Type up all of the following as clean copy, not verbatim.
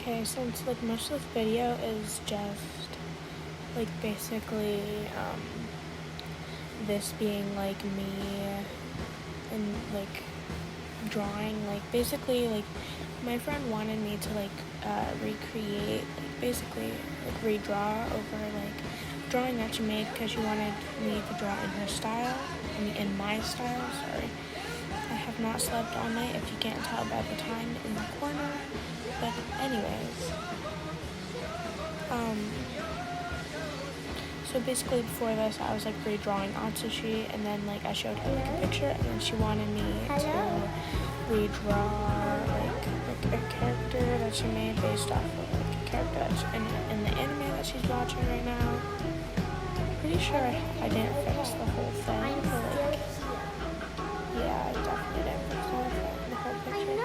Okay, since like most of the video is just like basically this being like me and like drawing, like basically like my friend wanted me to like recreate, like basically like redraw over like drawing that she made because she wanted me to draw in her style, in my style, sorry. I have not slept all night, if you can't tell by the time in the corner. But anyways, so basically before this I was like redrawing Atsushi, and then like I showed her like a picture, and then she wanted me to redraw like a character that she made based off of like a character that's in the anime that she's watching right now. Pretty sure I didn't fix the whole thing, but like, yeah, I definitely didn't fix the whole picture,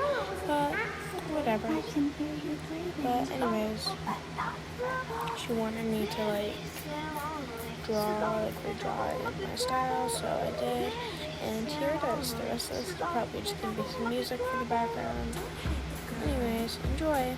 but whatever. But anyways, she wanted me to like redraw it in my style, so I did, and here it is. The rest of this is probably just gonna be some music for the background. Anyways, enjoy.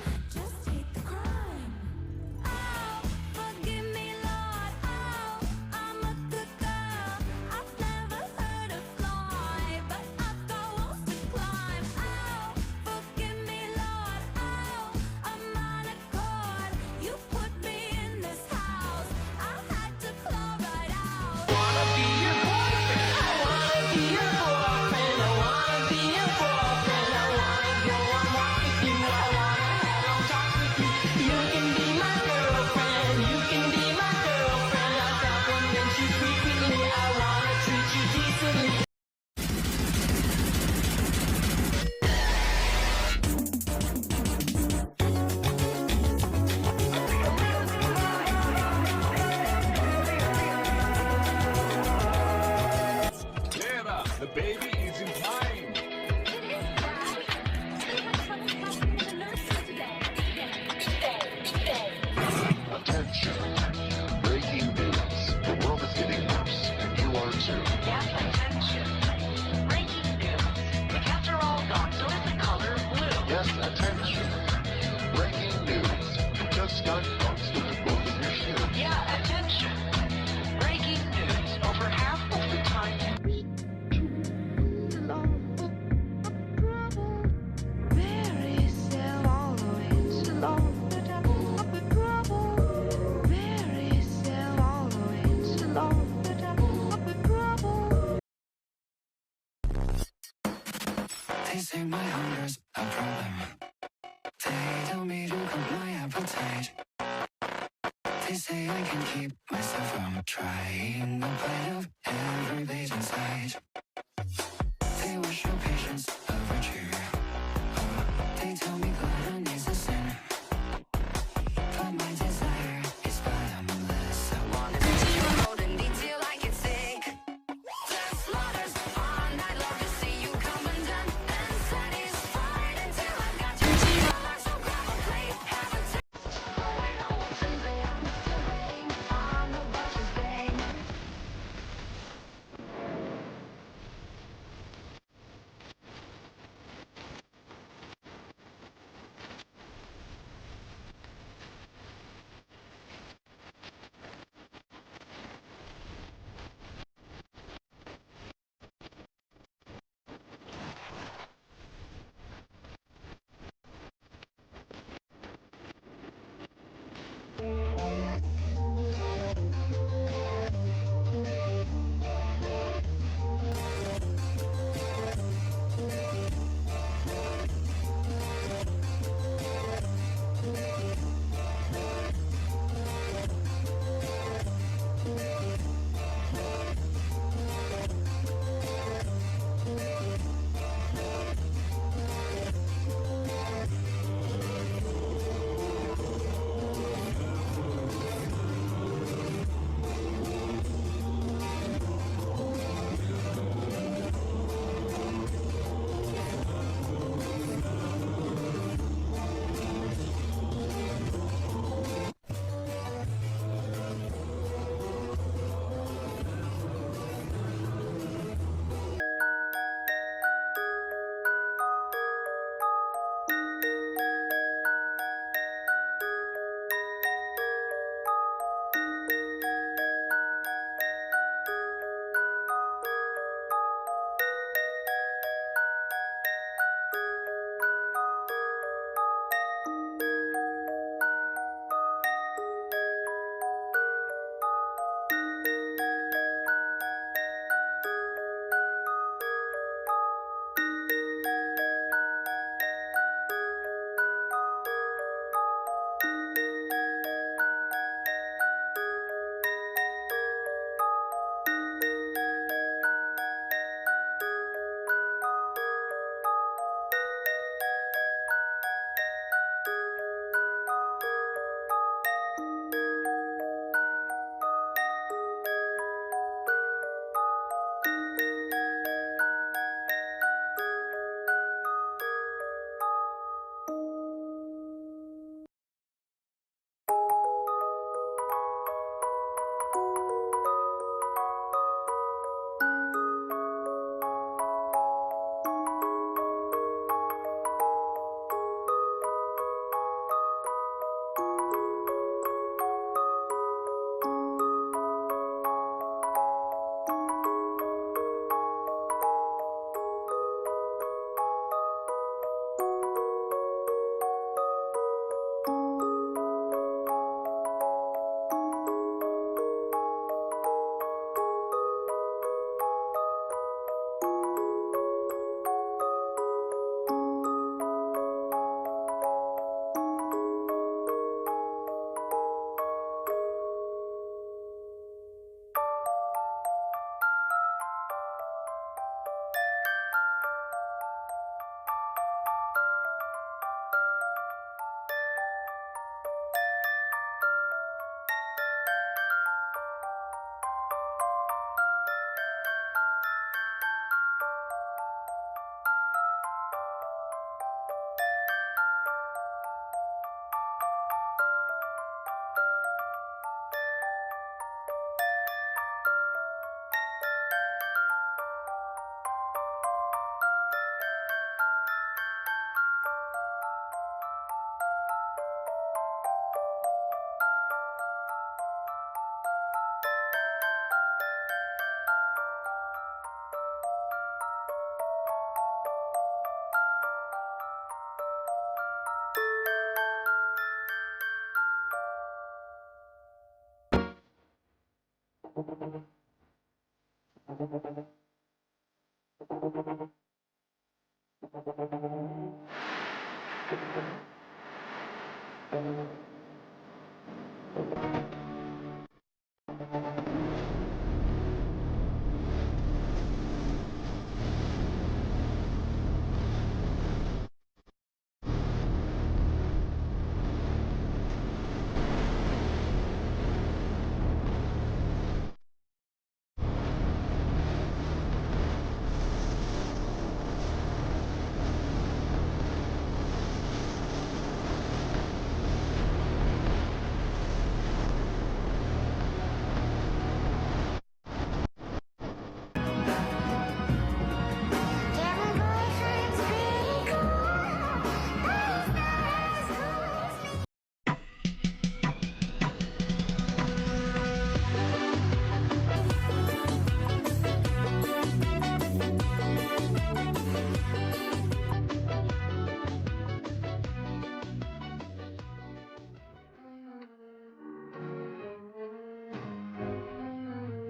The baby is in time. Attention. Breaking news. The world is getting worse, and you are too. Yes, attention. Breaking news. The cats are all gone, so is the color blue. Yes, attention. Breaking news. You just got bumped with both of your shoes. Yeah, attention. Breaking news. Over half of the time. They say my hunger's a problem. They tell me to cut my appetite. They say I can keep myself from trying a bite of every bait in sight. They wish your patience a virtue. They tell me gluttony's a sin. But my desire is bottomless. I want to see you holding me till I get sick. The slaughter's on. I'd love to see you come undone and satisfied until I've got your teeth on. So grab a plate, have a taste. On the butcher's bay.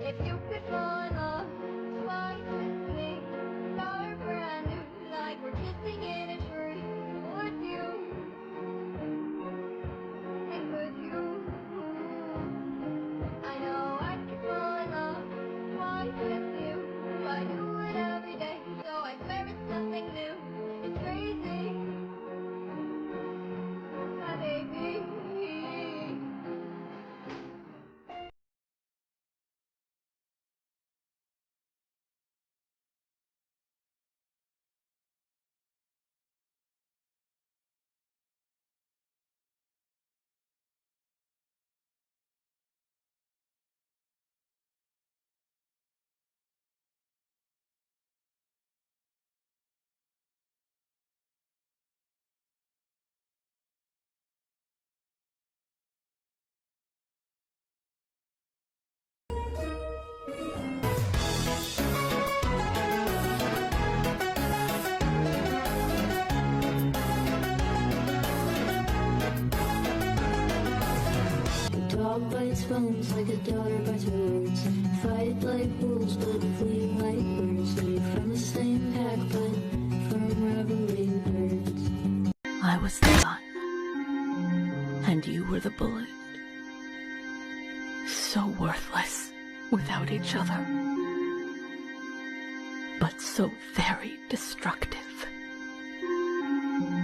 If you could fall in love twice with me, start brand new, like we're kissing in a tree, would you? And could you? I know I could fall in love twice with you. I do it every day, so I swear it's nothing new. It's crazy, my baby. A dog bites bones like a daughter bites her words. Fight like wolves but flee like birds. Made from the same pack but from rivaling birds. I was the gun, and you were the bullet. So worthless without each other, but so very destructive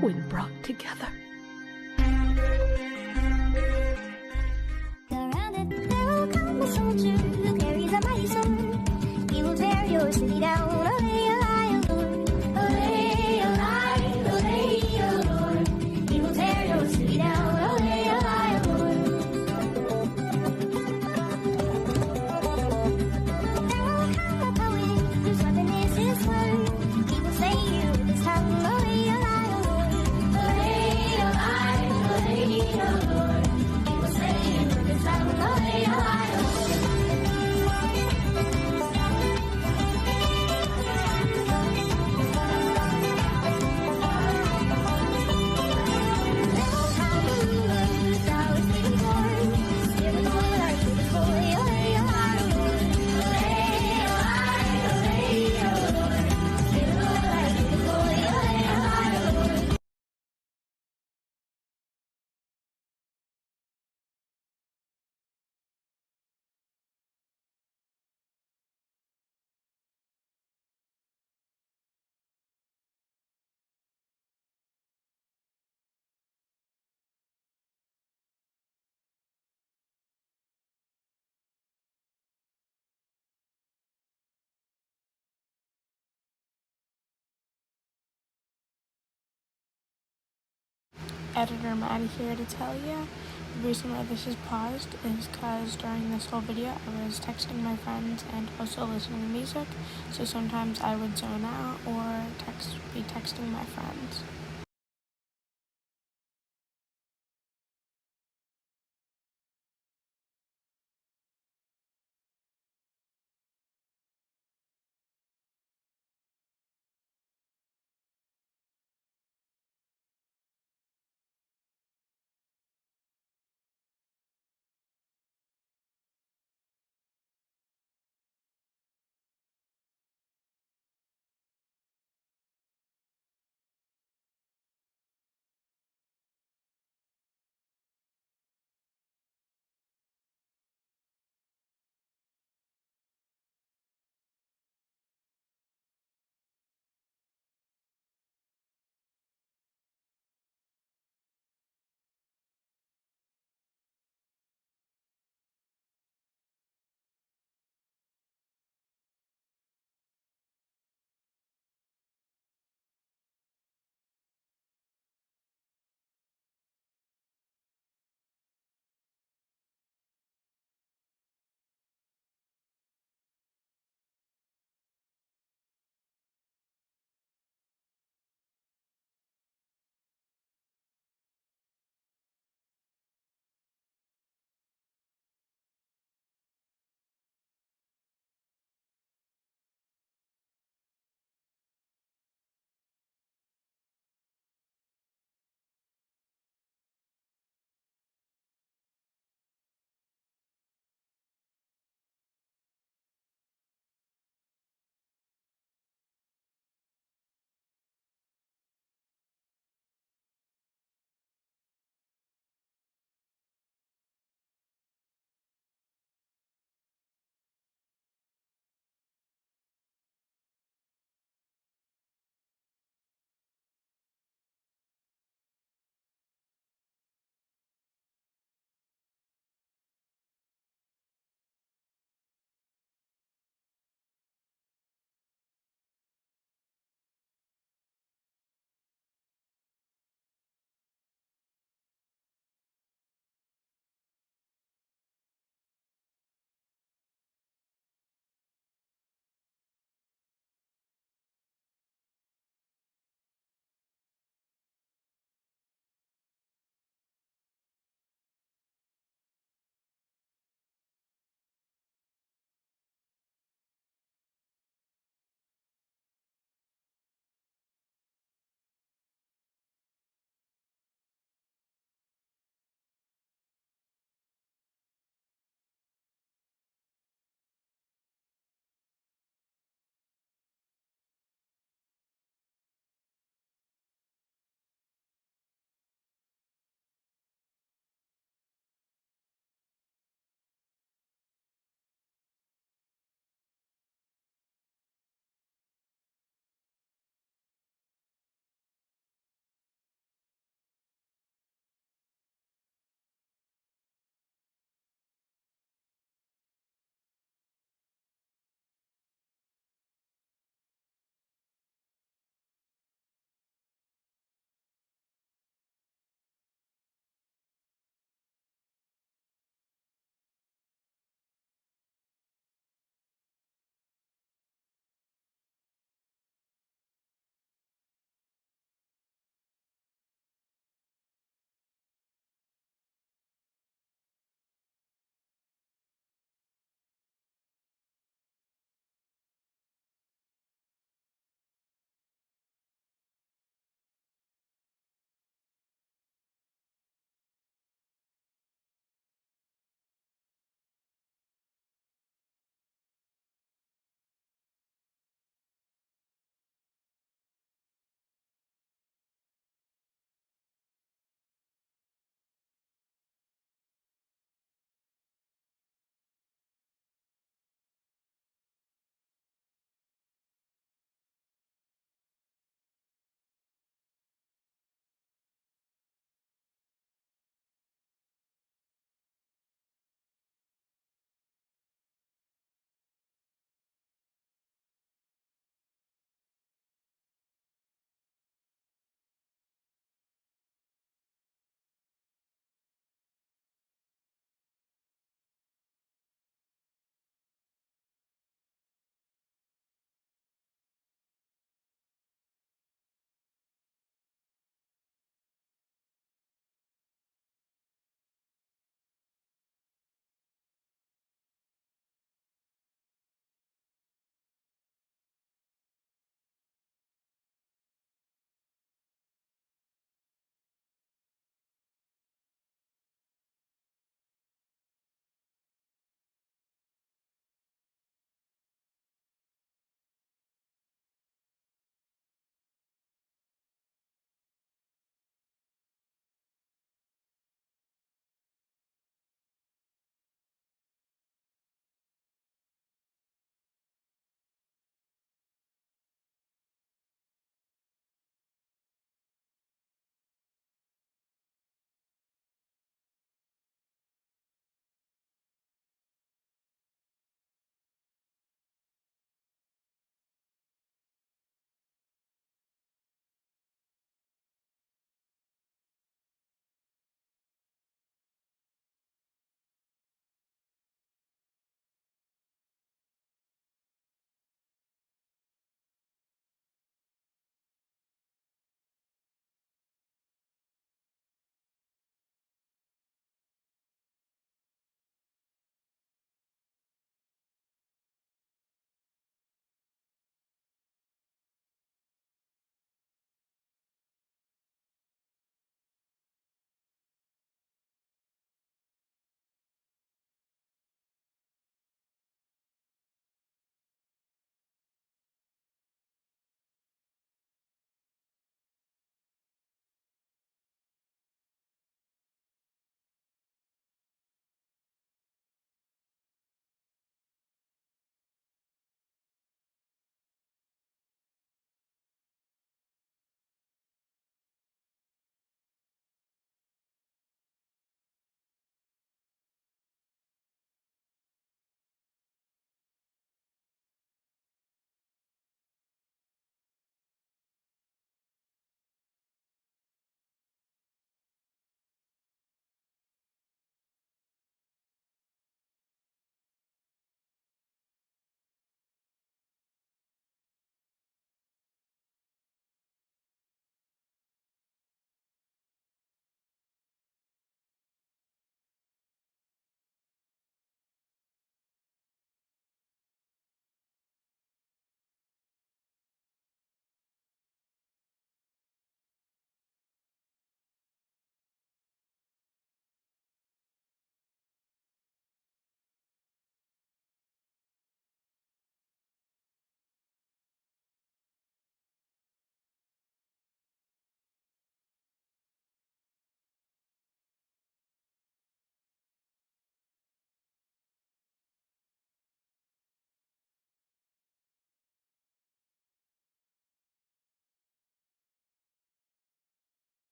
when brought together. Around it, there will come a soldier who carries a mighty sword. He will tear your city down. Olay, olay, Lord. Olay, olay, olay, Lord. He will tear your city down. Olay, olay, Lord. There will come a poet whose weapon is his word. He will slay you with his tongue. Olay, olay, Lord. Olay, olay, olay, Lord. He will slay you with his tongue. Olay, olay, Lord. Editor Maddie here to tell you the reason why this is paused is because during this whole video I was texting my friends and also listening to music, so sometimes I would zone out or be texting my friends.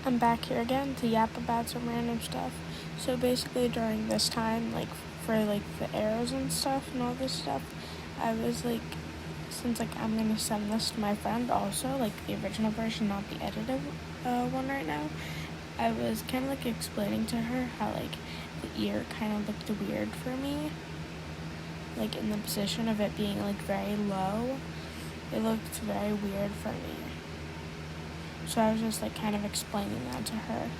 I'm back here again to yap about some random stuff. So basically during this time, like for like the arrows and stuff and all this stuff, I was like, since like I'm gonna send this to my friend also, like the original version, not the edited one right now, I was kind of like explaining to her how like the ear kind of looked weird for me, like in the position of it being like very low. It looked very weird for me. So I was just like kind of explaining that to her.